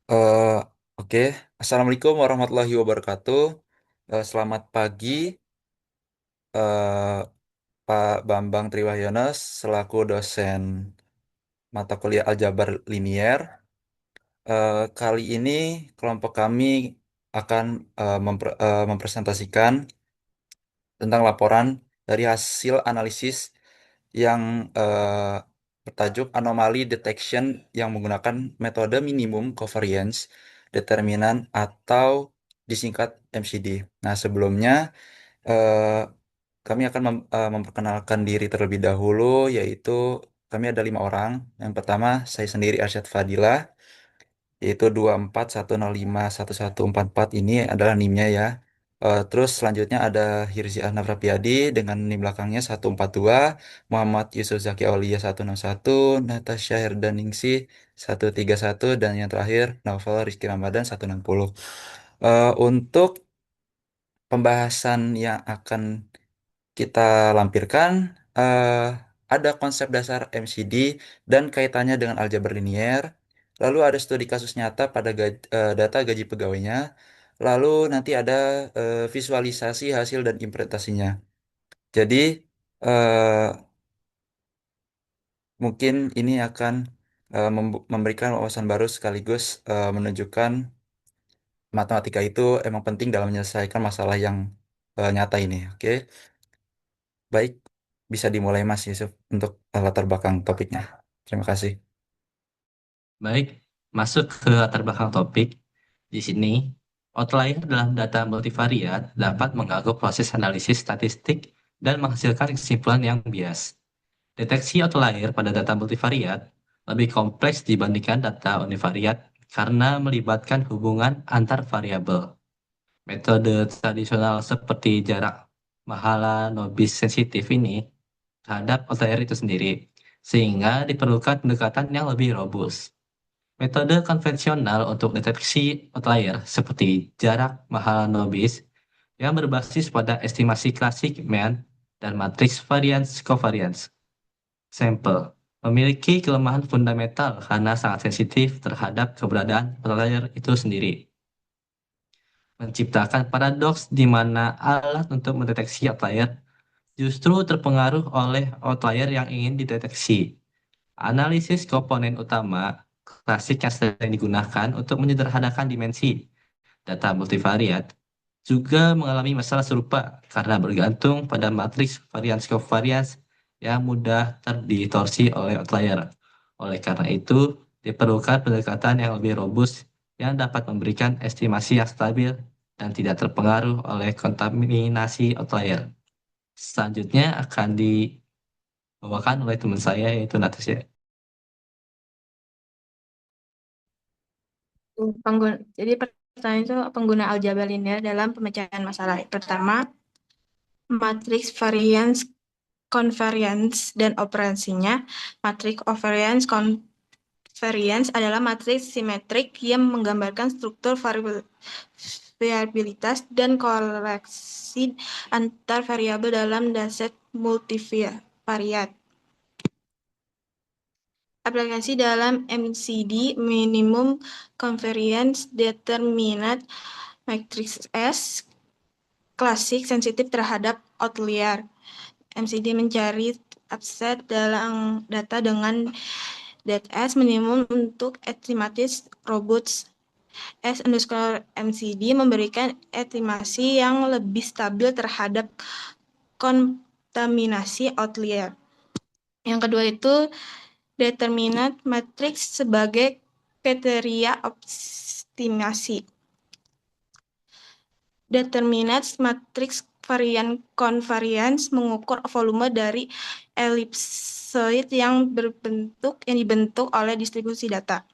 Eh, oke, Assalamualaikum warahmatullahi wabarakatuh. Selamat pagi, eh, Pak Bambang Triwahyono selaku dosen mata kuliah Aljabar Linier. Kali ini kelompok kami akan mempresentasikan tentang laporan dari hasil analisis yang eh, bertajuk Anomaly Detection yang menggunakan metode minimum covariance determinan atau disingkat MCD. Nah, sebelumnya eh, kami akan memperkenalkan diri terlebih dahulu, yaitu kami ada 5 orang. Yang pertama, saya sendiri Arsyad Fadilah, yaitu 24105144 ini adalah NIM-nya ya. Terus selanjutnya ada Hirzi Arnab Rapiadi dengan NIM belakangnya 142, Muhammad Yusuf Zaki Aulia 161, Natasha Herdaningsi 131, dan yang terakhir Naufal Rizky Ramadan 160. Untuk pembahasan yang akan kita lampirkan, eh, ada konsep dasar MCD dan kaitannya dengan aljabar linier. Lalu ada studi kasus nyata pada data gaji pegawainya. Lalu nanti ada visualisasi hasil dan implementasinya. Jadi eh, mungkin ini akan memberikan wawasan baru sekaligus menunjukkan matematika itu emang penting dalam menyelesaikan masalah yang nyata ini. Oke. Baik, bisa dimulai Mas Yusuf untuk latar belakang topiknya. Terima kasih. Baik, masuk ke latar belakang topik. Di sini, outlier dalam data multivariat dapat mengganggu proses analisis statistik dan menghasilkan kesimpulan yang bias. Deteksi outlier pada data multivariat lebih kompleks dibandingkan data univariat karena melibatkan hubungan antar variabel. Metode tradisional seperti jarak Mahalanobis sensitif ini terhadap outlier itu sendiri, sehingga diperlukan pendekatan yang lebih robust. Metode konvensional untuk deteksi outlier seperti jarak Mahalanobis yang berbasis pada estimasi klasik mean dan matriks variance covariance sampel memiliki kelemahan fundamental karena sangat sensitif terhadap keberadaan outlier itu sendiri, menciptakan paradoks di mana alat untuk mendeteksi outlier justru terpengaruh oleh outlier yang ingin dideteksi. Analisis komponen utama klasik yang sering digunakan untuk menyederhanakan dimensi data multivariat juga mengalami masalah serupa karena bergantung pada matriks variance covariance yang mudah terdistorsi oleh outlier. Oleh karena itu, diperlukan pendekatan yang lebih robust yang dapat memberikan estimasi yang stabil dan tidak terpengaruh oleh kontaminasi outlier. Selanjutnya akan dibawakan oleh teman saya yaitu Natasha. Jadi pertanyaan itu pengguna aljabar linear dalam pemecahan masalah. Pertama, matriks variance, konvarians, dan operasinya. Matriks ovariance, konvarians adalah matriks simetrik yang menggambarkan struktur variabilitas dan koreksi antar variabel dalam dataset multivariat. Aplikasi dalam MCD minimum covariance determinant matrix S klasik sensitif terhadap outlier. MCD mencari subset dalam data dengan DAT-S minimum untuk estimatis robust. S underscore MCD memberikan estimasi yang lebih stabil terhadap kontaminasi outlier. Yang kedua itu determinant matrix sebagai kriteria optimasi. Determinant matrix varian konvarians mengukur volume dari elipsoid yang dibentuk oleh distribusi data.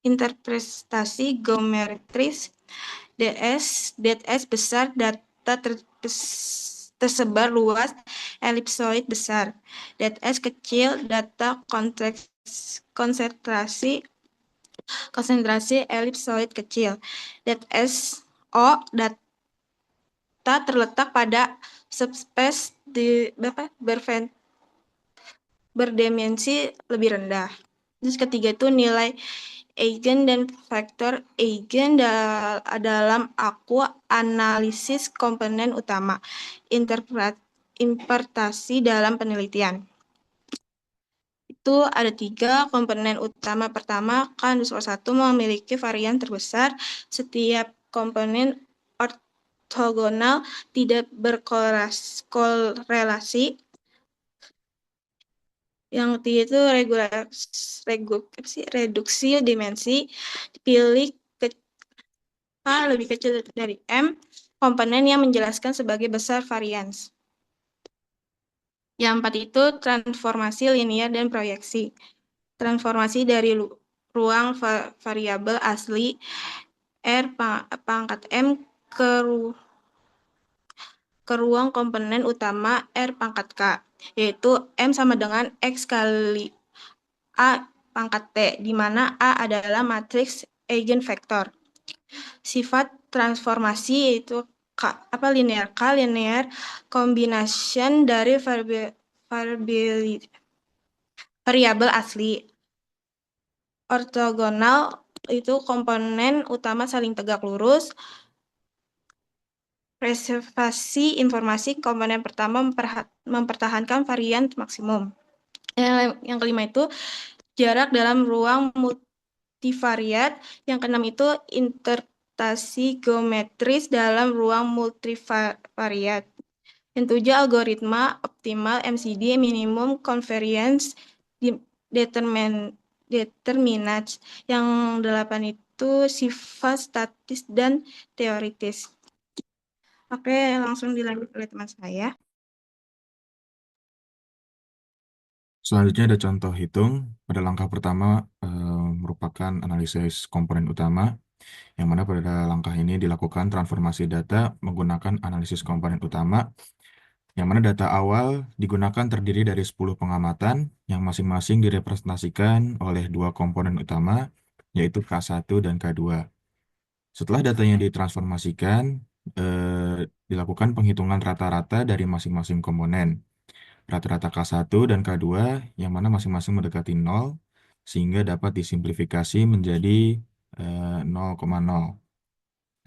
Interpretasi geometris DS besar data tersebar luas elipsoid besar. DS kecil data konsentrasi elipsoid kecil. DSO data terletak pada subspace berdimensi lebih rendah. Terus ketiga itu nilai eigen dan faktor eigen dalam aku analisis komponen utama, interpretasi dalam penelitian. Itu ada 3 komponen utama. Pertama, kan satu memiliki varian terbesar. Setiap komponen ortogonal tidak berkorelasi. Yang ketiga itu reduksi dimensi. Pilih K lebih kecil dari M, komponen yang menjelaskan sebagai besar varians. Yang 4 itu transformasi linear dan proyeksi. Transformasi dari ruang variabel asli R pangkat M ke ruang komponen utama R pangkat K, yaitu M sama dengan X kali A pangkat T, di mana A adalah matriks eigenvektor. Sifat transformasi yaitu linear combination dari variabel asli. Ortogonal itu komponen utama saling tegak lurus. Preservasi informasi komponen pertama mempertahankan varian maksimum. Yang kelima itu jarak dalam ruang multivariat. Yang keenam itu interpretasi geometris dalam ruang multivariat. Yang tujuh algoritma optimal MCD minimum convergence determinants. Yang delapan itu sifat statis dan teoritis. Oke, langsung dilanjut oleh teman saya. Selanjutnya ada contoh hitung. Pada langkah pertama merupakan analisis komponen utama, yang mana pada langkah ini dilakukan transformasi data menggunakan analisis komponen utama, yang mana data awal digunakan terdiri dari 10 pengamatan yang masing-masing direpresentasikan oleh 2 komponen utama, yaitu K1 dan K2. Setelah datanya ditransformasikan, dilakukan penghitungan rata-rata dari masing-masing komponen. Rata-rata K1 dan K2 yang mana masing-masing mendekati 0, sehingga dapat disimplifikasi menjadi 0,0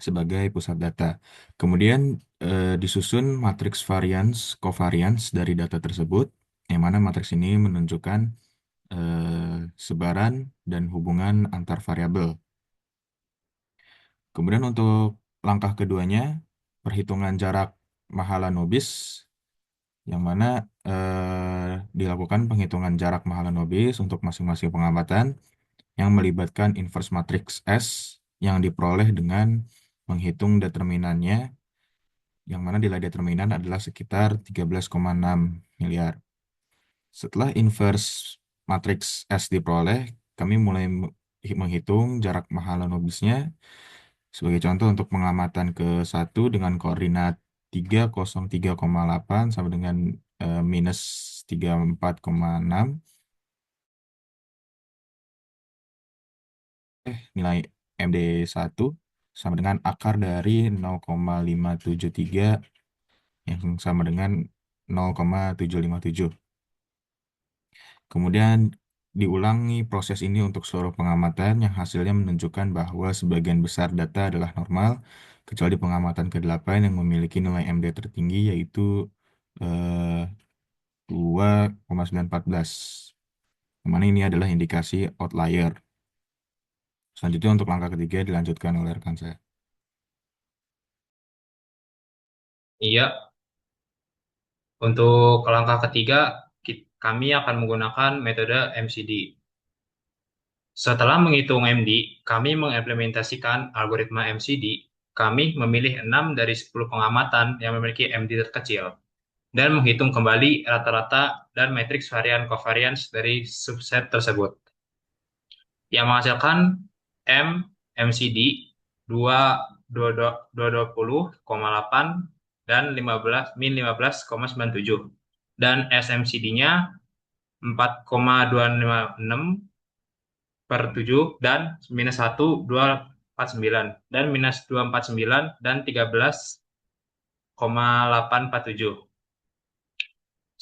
sebagai pusat data. Kemudian disusun matriks varians covariance dari data tersebut, yang mana matriks ini menunjukkan sebaran dan hubungan antar variabel. Kemudian untuk langkah keduanya, perhitungan jarak Mahalanobis, yang mana dilakukan penghitungan jarak Mahalanobis untuk masing-masing pengamatan yang melibatkan inverse matrix S yang diperoleh dengan menghitung determinannya, yang mana nilai determinan adalah sekitar 13,6 miliar. Setelah inverse matrix S diperoleh, kami mulai menghitung jarak Mahalanobisnya. Sebagai contoh untuk pengamatan ke-1 dengan koordinat 303,8 sama dengan minus 34,6. Nilai MD1 sama dengan akar dari 0,573 yang sama dengan 0,757. Kemudian diulangi proses ini untuk seluruh pengamatan yang hasilnya menunjukkan bahwa sebagian besar data adalah normal, kecuali pengamatan ke-8 yang memiliki nilai MD tertinggi yaitu 2,914. Yang mana ini adalah indikasi outlier. Selanjutnya untuk langkah ketiga dilanjutkan oleh rekan saya. Iya, untuk langkah ketiga kami akan menggunakan metode MCD. Setelah menghitung MD, kami mengimplementasikan algoritma MCD. Kami memilih 6 dari 10 pengamatan yang memiliki MD terkecil dan menghitung kembali rata-rata dan matriks varian covariance dari subset tersebut, yang menghasilkan MCD 220,8 dan 15,97 dan SMCD-nya 4,256 per 7 dan minus 1,249 dan minus 249 dan 13,847.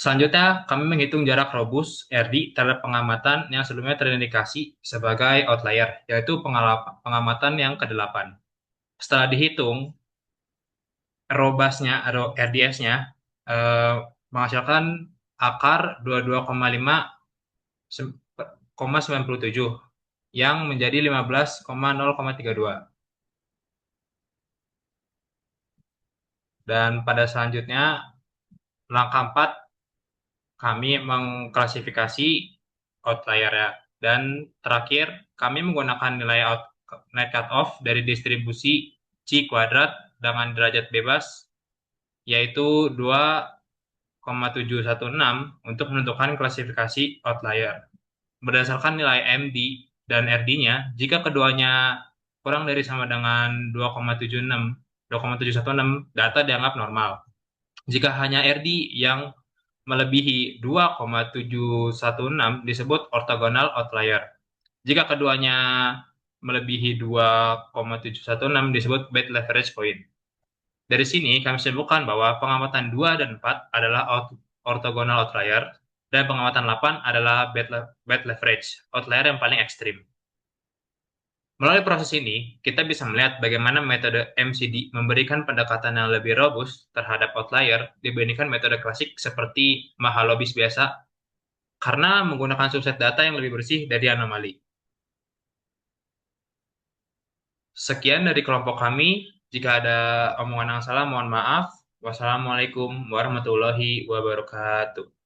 Selanjutnya, kami menghitung jarak Robus RD terhadap pengamatan yang sebelumnya terindikasi sebagai outlier, yaitu pengamatan yang ke-8. Setelah dihitung, robusnya atau RDS-nya menghasilkan akar 22,5,97 yang menjadi 15,032. Dan pada selanjutnya, langkah 4, kami mengklasifikasi outlier ya. Dan terakhir, kami menggunakan nilai net cutoff dari distribusi C kuadrat dengan derajat bebas, yaitu 2,716 untuk menentukan klasifikasi outlier. Berdasarkan nilai MD dan RD-nya, jika keduanya kurang dari sama dengan 2,716, data dianggap normal. Jika hanya RD yang melebihi 2,716 disebut orthogonal outlier. Jika keduanya melebihi 2,716 disebut bad leverage point. Dari sini kami simpulkan bahwa pengamatan 2 dan 4 adalah orthogonal outlier dan pengamatan 8 adalah bad leverage, outlier yang paling ekstrim. Melalui proses ini, kita bisa melihat bagaimana metode MCD memberikan pendekatan yang lebih robust terhadap outlier dibandingkan metode klasik seperti Mahalobis biasa, karena menggunakan subset data yang lebih bersih dari anomali. Sekian dari kelompok kami. Jika ada omongan yang salah, mohon maaf. Wassalamualaikum warahmatullahi wabarakatuh.